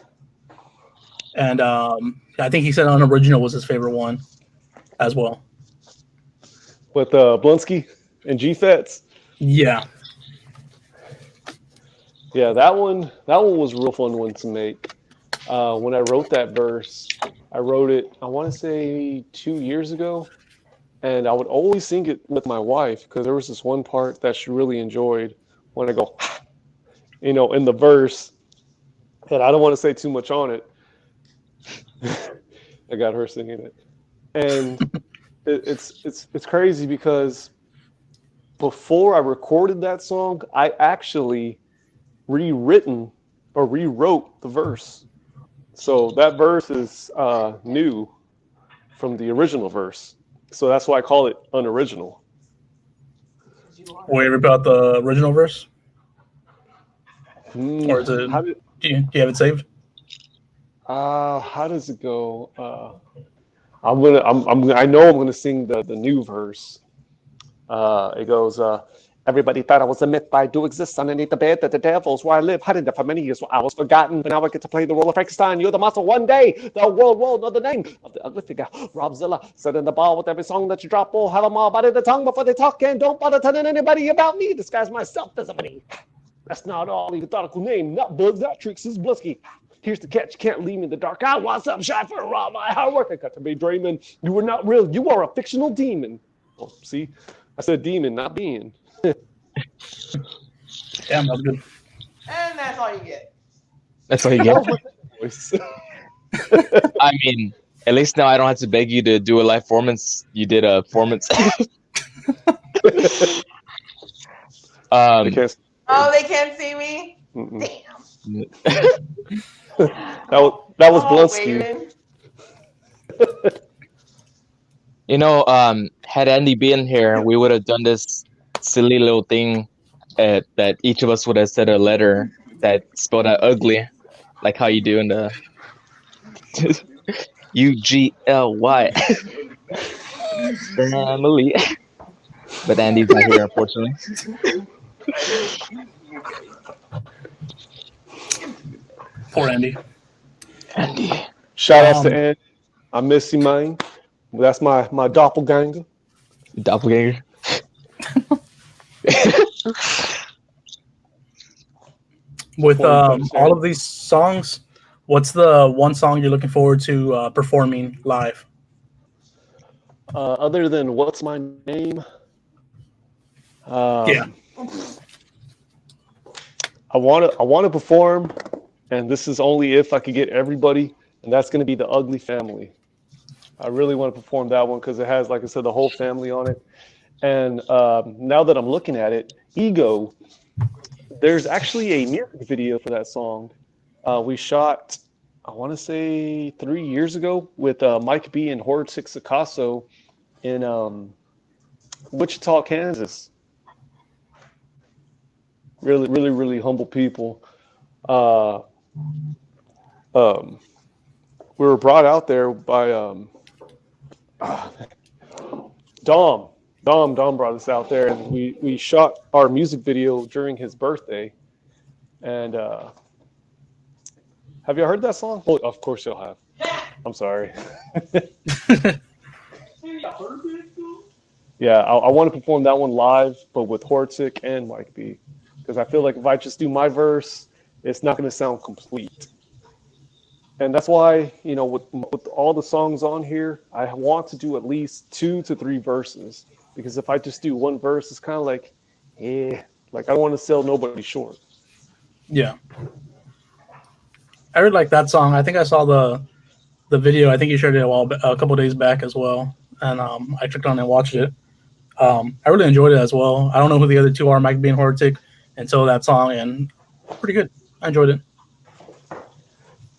And I think he said Unoriginal was his favorite one as well. With Blonsky and G-Fets. Yeah. Yeah, that one was a real fun one to make. When I wrote that verse, I wrote it, I want to say 2 years ago, and I would always sing it with my wife because there was this one part that she really enjoyed when I go, in the verse, and I don't want to say too much on it. I got her singing it, and it's crazy because before I recorded that song, I actually rewrote the verse. So that verse is new from the original verse. So that's why I call it unoriginal. Wait about the original verse? Or is it? Do you have it saved? How does it go? I know I'm gonna sing the new verse. It goes, everybody thought I was a myth, but I do exist underneath the bed that the devil's where I live, hiding there for many years. I was forgotten, but now I get to play the role of Frankenstein. You're the monster one day. The world will know the name of the ugly figure, Rob Zilla. Set in the ball with every song that you drop. Oh, have them all bite the tongue before they talk, and don't bother telling anybody about me. Disguise myself as a buddy. That's not all the nautical name. Not Bugs, not Tricks, it's Blusky. Here's the catch, you can't leave me in the dark. I want some shine for all my hard work. I got to be dreaming. You were not real. You are a fictional demon. Oh, see? I said demon, not being. Damn, that was good. And that's all you get. That's all you get. I mean, at least now I don't have to beg you to do a live performance. You did a performance. They can't see me? Mm-mm. Damn. that was Blonsky. Had Andy been here, we would have done this silly little thing that each of us would have said a letter that spelled out ugly, like how you do in the UGLY family. But Andy's not here, unfortunately. Poor Andy. Shout out to Andy. I miss you, man. That's my doppelganger. Doppelganger. With all of these songs, what's the one song you're looking forward to performing live? Other than What's My Name? Yeah. I want to perform, and this is only if I could get everybody, and that's going to be The Ugly Family. I really want to perform that one because it has, like I said, the whole family on it. And now that I'm looking at it, Ego, there's actually a music video for that song. We shot, I want to say 3 years ago with Mike B and Horde Six Picasso in Wichita, Kansas. Really, really, really humble people. We were brought out there by Dom. Dom brought us out there, and we shot our music video during his birthday. And have you heard that song? Oh, of course you'll have. I'm sorry. Yeah, I want to perform that one live, but with Hortic and Mike B, because I feel like if I just do my verse, it's not going to sound complete. And that's why, with all the songs on here, I want to do at least 2 to 3 verses, because if I just do one verse, it's kind of like, like I don't want to sell nobody short. Yeah. I really like that song. I think I saw the video. I think you shared it a couple days back as well, and I clicked on it and watched it. I really enjoyed it as well. I don't know who the other two are, Mike B and Hortic, until that song, and pretty good. I enjoyed it.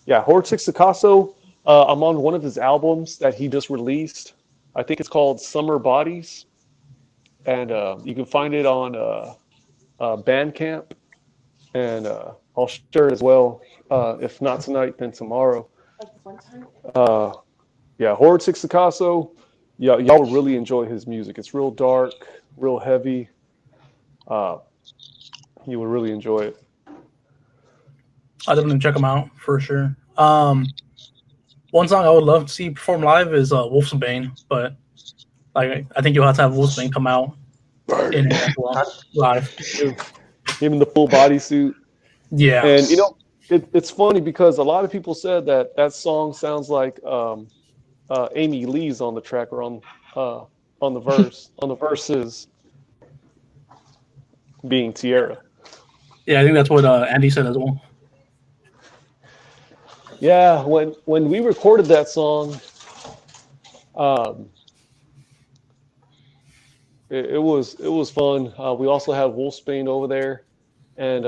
Yeah, Hortic Picasso. I'm on one of his albums that he just released. I think it's called Summer Bodies, and you can find it on Bandcamp, and I'll share it as well. If not tonight, then tomorrow. Yeah, Hortic Picasso. Yeah, y'all will really enjoy his music. It's real dark, real heavy. You will really enjoy it. I'll definitely check them out for sure. One song I would love to see perform live is Wolf's Bane, but like I think you'll have to have Wolf's Bane come out in it as well live. Him in the full bodysuit. Yeah, and it's funny because a lot of people said that song sounds like Amy Lee's on the track or on the verse on the verses being Tierra. Yeah, I think that's what Andy said as well. Yeah, when we recorded that song, it was fun. We also had Wolfsbane over there, and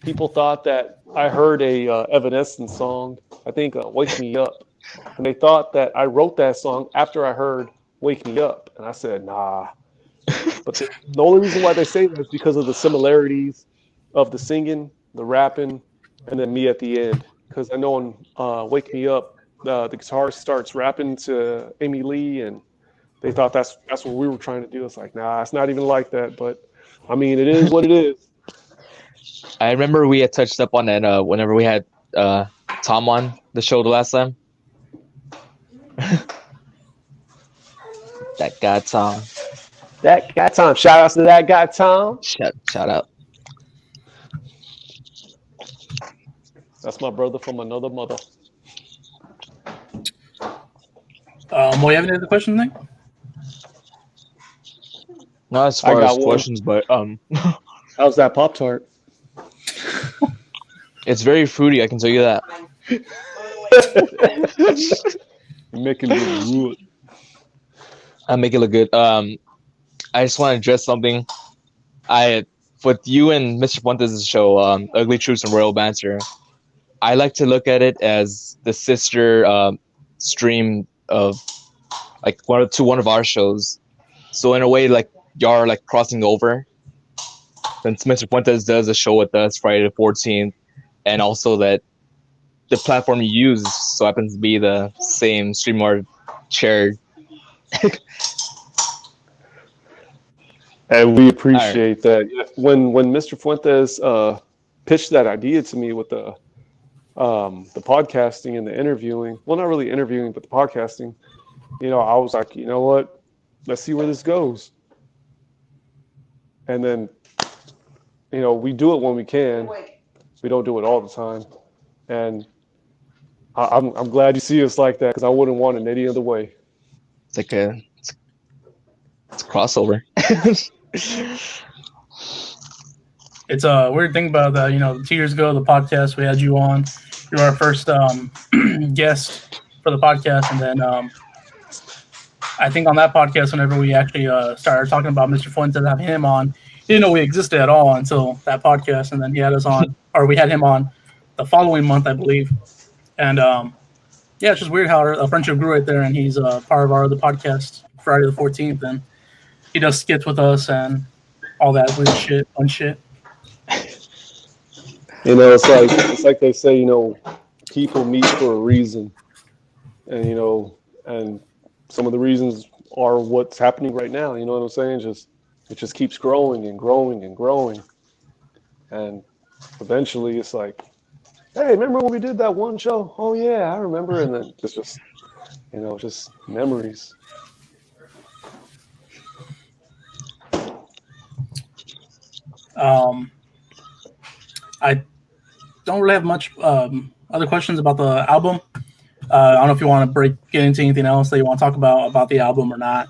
people thought that I heard a Evanescence song. I think "Wake Me Up," and they thought that I wrote that song after I heard "Wake Me Up," and I said, "Nah." But the only reason why they say that is because of the similarities of the singing, the rapping, and then me at the end. Because I know on "Wake Me Up," the guitarist starts rapping to Amy Lee, and they thought that's what we were trying to do. It's like, nah, it's not even like that. But I mean, it is what it is. I remember we had touched up on that whenever we had Tom on the show the last time. That guy Tom. That guy Tom. Shout out to that guy Tom. Shout out. That's my brother from another mother. Well, you have any other questions, Nick? Not as far as questions, but how's that Pop-Tart? It's very fruity, I can tell you that. You're making it good. I make it look good. I just want to address something. With you and Mr. Fuentes' show, Ugly Truths and Royal Banter, I like to look at it as the sister stream of like one of our shows. So in a way, like y'all are like crossing over. Since Mr. Fuentes does a show with us Friday the 14th, and also that the platform you use so happens to be the same StreamYard shared. And we appreciate that. When Mr. Fuentes pitched that idea to me with the podcasting and the interviewing, well, not really interviewing, but the podcasting, I was like, you know what? Let's see where this goes. And then, we do it when we can. We don't do it all the time. And I'm glad you see us like that because I wouldn't want it any other way. It's like it's a crossover. It's a weird thing about that. 2 years ago, the podcast, we had you on. You were our first guest for the podcast. And then I think on that podcast, whenever we actually started talking about Mr. Fuentes, having him on, he didn't know we existed at all until that podcast. And then he had us on, or we had him on the following month, I believe. And yeah, it's just weird how our friendship grew right there. And he's part of our other podcast, Friday the 14th. And he does skits with us and all that weird shit, fun shit. It's like they say, people meet for a reason, and and some of the reasons are what's happening right now. You know what I'm saying? It just keeps growing and growing and growing, and eventually it's like, hey, remember when we did that one show? Oh yeah, I remember. And then it's just memories. I don't really have much other questions about the album. I don't know if you want to get into anything else that you want to talk about the album or not.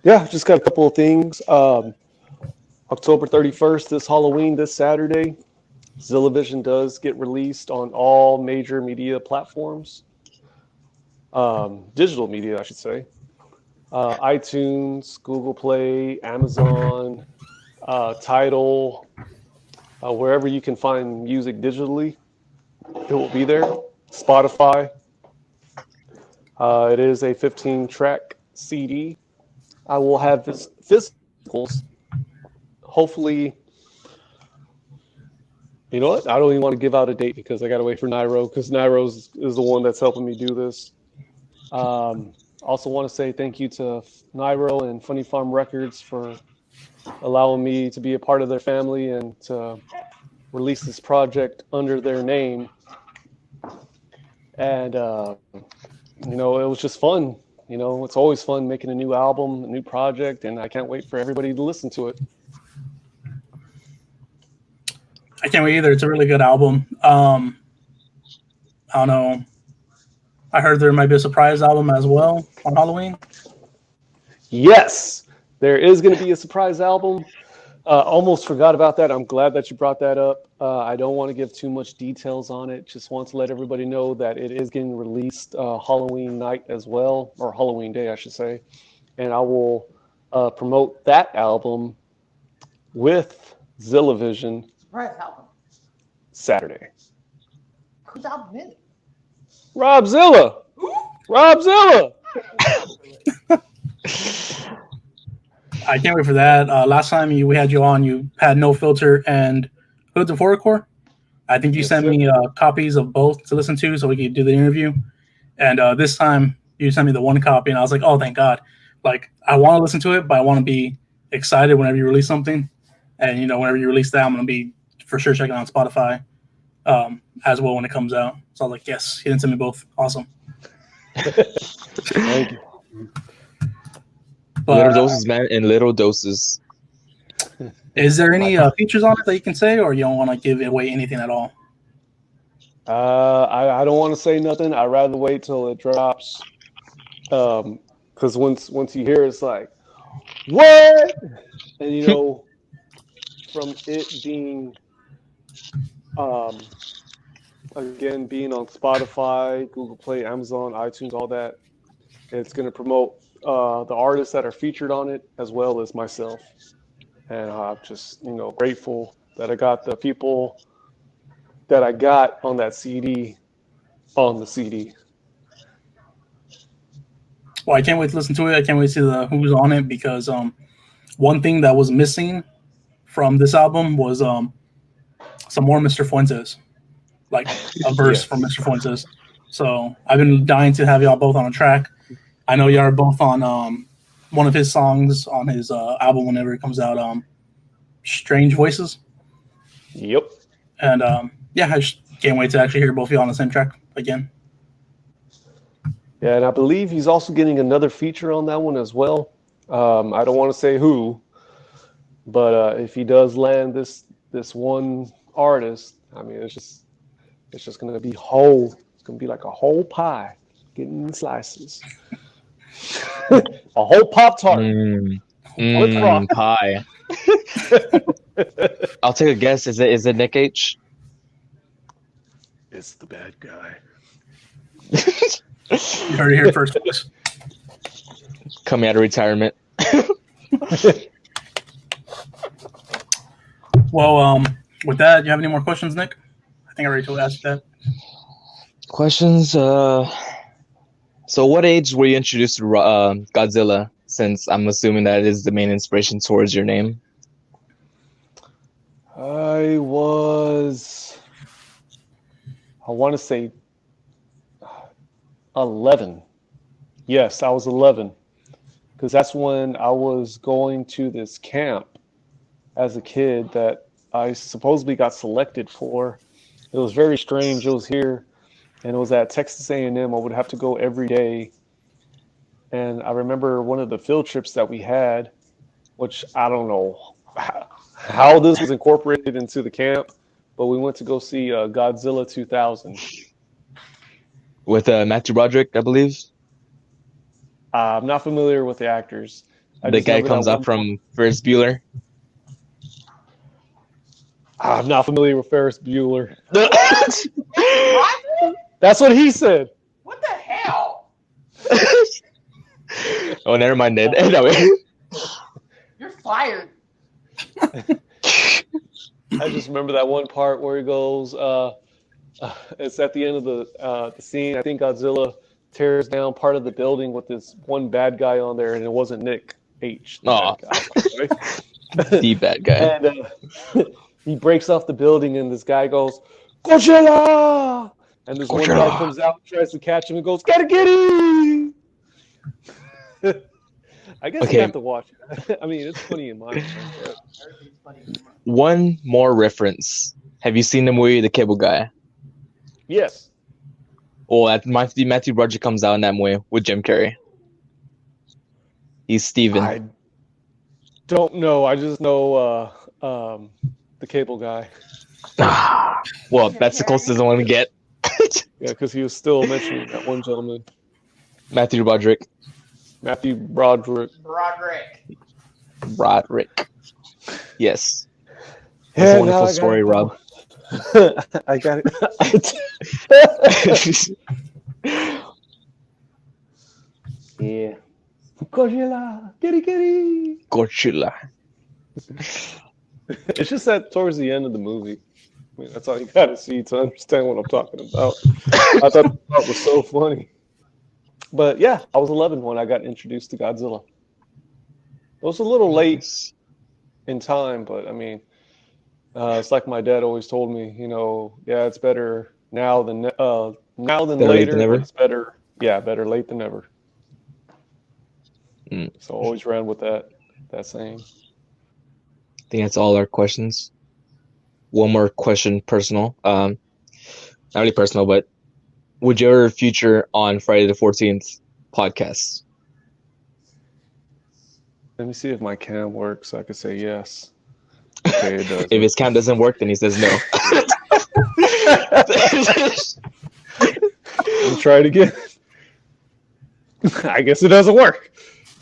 Yeah, just got a couple of things. October 31st, this Halloween, this Saturday, Zilla Vision does get released on all major media platforms. Digital media, I should say. iTunes, Google Play, Amazon, Tidal, wherever you can find music digitally, it will be there. Spotify. It is a 15-track CD. I will have physicals. Hopefully, you know what? I don't even want to give out a date because I got to wait for Nairo, because Nairo is the one that's helping me do this. Also want to say thank you to Nairo and Funny Farm Records for allowing me to be a part of their family and to release this project under their name. And, you know, it was just fun. You know, it's always fun making a new album, a new project, and I can't wait for everybody to listen to it. I can't wait either. It's a really good album. I don't know. I heard there might be a surprise album as well on Halloween. Yes, there is going to be a surprise album. Almost forgot about that. I'm glad that you brought that up. I don't want to give too much details on it. Just want to let everybody know that it is getting released Halloween night as well, or Halloween day, I should say. And I will promote that album with Zilla Vision Surprise album. Saturday. Whose album is it? Rob Zilla. Rob Zilla. I can't wait for that. Last time we had you on, you had No Filter and Hood to Forecore. I think you sent me copies of both to listen to so we could do the interview. And this time you sent me the one copy, and I was like, oh, thank God. Like, I want to listen to it, but I want to be excited whenever you release something. And, you know, whenever you release that, I'm going to be for sure checking out Spotify as well when it comes out. So I was like, yes, he didn't send me both. Awesome. Thank you. But, little doses, man, in little doses. Is there any features on it that you can say, or you don't want to give away anything at all? I don't want to say nothing. I'd rather wait till it drops. Because once you hear it, it's like, what? And, you know, from it being, again, being on Spotify, Google Play, Amazon, iTunes, all that, it's going to promote the artists that are featured on it, as well as myself. And I'm just, you know, grateful that I got the people that I got on that CD on the CD. Well, I can't wait to listen to it. I can't wait to see who's on it, because one thing that was missing from this album was some more Mr. Fuentes, like a verse from Mr. Fuentes. So I've been dying to have y'all both on a track. I know y'all are both on one of his songs on his album whenever it comes out, Strange Voices. Yep. And yeah, I just can't wait to actually hear both of you on the same track again. Yeah, and I believe he's also getting another feature on that one as well. I don't want to say who, but if he does land this one artist, I mean, it's just going to be whole. It's going to be like a whole pie, getting slices. A whole Pop-Tart. Pie. I'll take a guess. Is it Nick H? It's the bad guy. You heard it here first. Coming out of retirement. Well, with that, do you have any more questions, Nick? I think I already asked that. Questions? So what age were you introduced to Godzilla, since I'm assuming that is the main inspiration towards your name? I want to say 11. Yes, I was 11. Because that's when I was going to this camp as a kid that I supposedly got selected for. It was very strange. It was here, and it was at Texas A&M. I would have to go every day. And I remember one of the field trips that we had, which I don't know how this was incorporated into the camp, but we went to go see Godzilla 2000. With Matthew Broderick, I believe. I'm not familiar with the actors. I The just guy remember comes that up one from Ferris Bueller. I'm not familiar with Ferris Bueller. What? That's what he said. What the hell? Oh, never mind that. Anyway. You're fired. I just remember that one part where he goes, it's at the end of the scene. I think Godzilla tears down part of the building with this one bad guy on there, and it wasn't Nick H. Aw. The bad guy. And he breaks off the building, and this guy goes, Godzilla! And this one Godzilla. guy comes out, tries to catch him, and goes, Gotta get him! I guess Okay. you have to watch it. I mean, it's funny in my mind. Everything's funny. One more reference. Have you seen the movie The Cable Guy? Yes. Oh, Matthew Broderick comes out in that movie with Jim Carrey. He's Steven. I don't know. I just know the Cable Guy. Well, that's the closest I want to get. Yeah, because he was still mentioning that one gentleman, Matthew Broderick. Matthew Broderick. Broderick. Yes. That's Yeah, a wonderful now I story, Rob. I got it. Yeah. Godzilla, kitty. Godzilla. It's just that towards the end of the movie, I mean, that's all you got to see to understand what I'm talking about. I thought it was so funny. But yeah, I was 11 when I got introduced to Godzilla. It was a little late in time, but I mean, it's like my dad always told me, yeah, it's better now than Better late later. than never? But it's better, better late than never. Mm. So I always ran with that saying. I think that's all our questions. One more question, personal. Not really personal, but would you ever feature on Friday the 14th podcast? Let me see if my cam works so I can say yes. Okay, it does. If his cam doesn't work, then he says no. Let me try it again. I guess it doesn't work.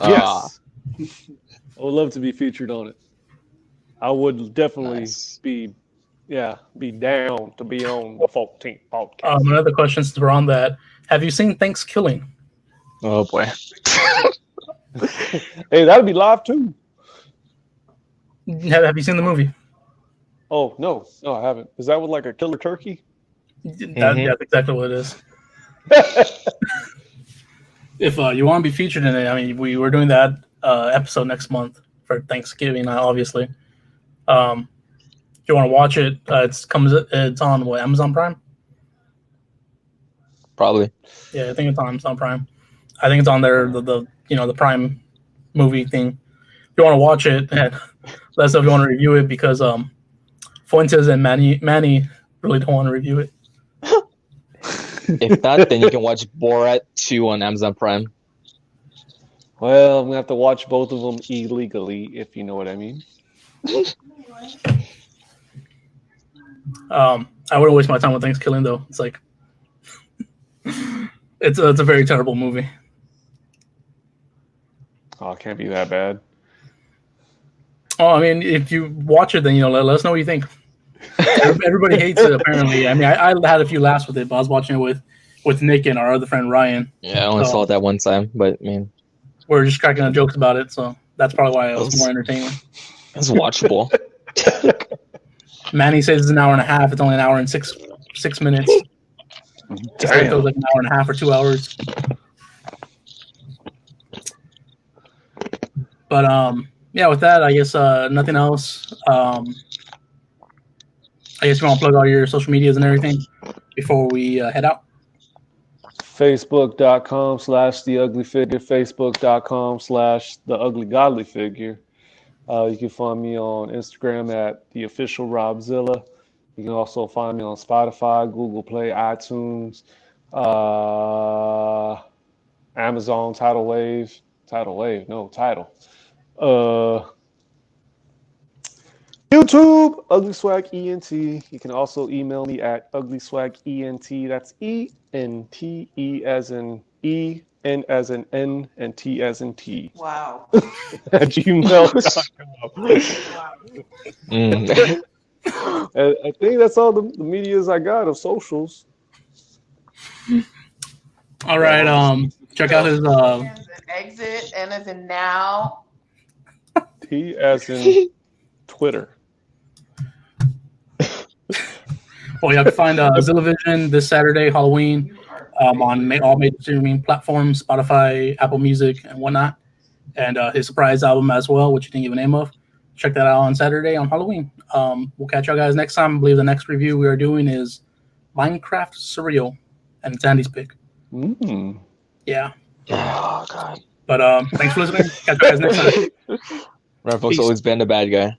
Yes. I would love to be featured on it. I would definitely Nice. be down to be on the 14th podcast. Another question since we're on that. Have you seen Thanksgiving? Oh boy. Hey, that'd be live too. Have you seen the movie? Oh, no, I haven't. Is that with like a killer turkey? That's exactly what it is. If you want to be featured in it, I mean, we're doing that episode next month for Thanksgiving, obviously. If you want to watch it, it's on what, Amazon Prime? Probably. Yeah, I think it's on Amazon Prime. I think it's on there, the Prime movie thing. If you want to watch it, and let us know if you want to review it, because Fuentes and Manny really don't want to review it. If not, then you can watch Borat 2 on Amazon Prime. Well, I'm going to have to watch both of them illegally, if you know what I mean. I wouldn't waste my time with Thanksgiving, though. It's like it's a very terrible movie. Oh, it can't be that bad. Oh, I mean, if you watch it, then let us know what you think. Everybody hates it, apparently. I mean, I had a few laughs with it, but I was watching it with Nick and our other friend Ryan. Yeah, I only saw it that one time, but man, We were just cracking up jokes about it, so that's probably why it was more entertaining. it's watchable. Manny says it's an hour and a half. It's only an hour and six minutes. It feels like an hour and a half or 2 hours. But yeah, with that, I guess nothing else. I guess you want to plug all your social medias and everything before we head out. Facebook.com/theuglyfigure, Facebook.com/theuglygodlyfigure. You can find me on Instagram at the official Rob Zilla. You can also find me on Spotify, Google Play, iTunes, Amazon, Tidal. YouTube, Ugly Swag ENT. You can also email me at uglyswagent. That's ENTE as in E, N as in N, and T as in T. Wow. At gmail.com. Wow. Mm. And I think that's all the medias I got of socials. All right. Check out his. As in exit, and as in now. T as in Twitter. Well, you have to find Zilla Vision this Saturday, Halloween, on all major streaming platforms, Spotify, Apple Music, and whatnot. And his surprise album as well, which you didn't give a name of. Check that out on Saturday on Halloween. We'll catch y'all guys next time. I believe the next review we are doing is Minecraft Surreal, and it's Andy's pick. Mm. Yeah. Oh God. But thanks for listening. Catch you guys next time. Rafa's Peace. always been the bad guy.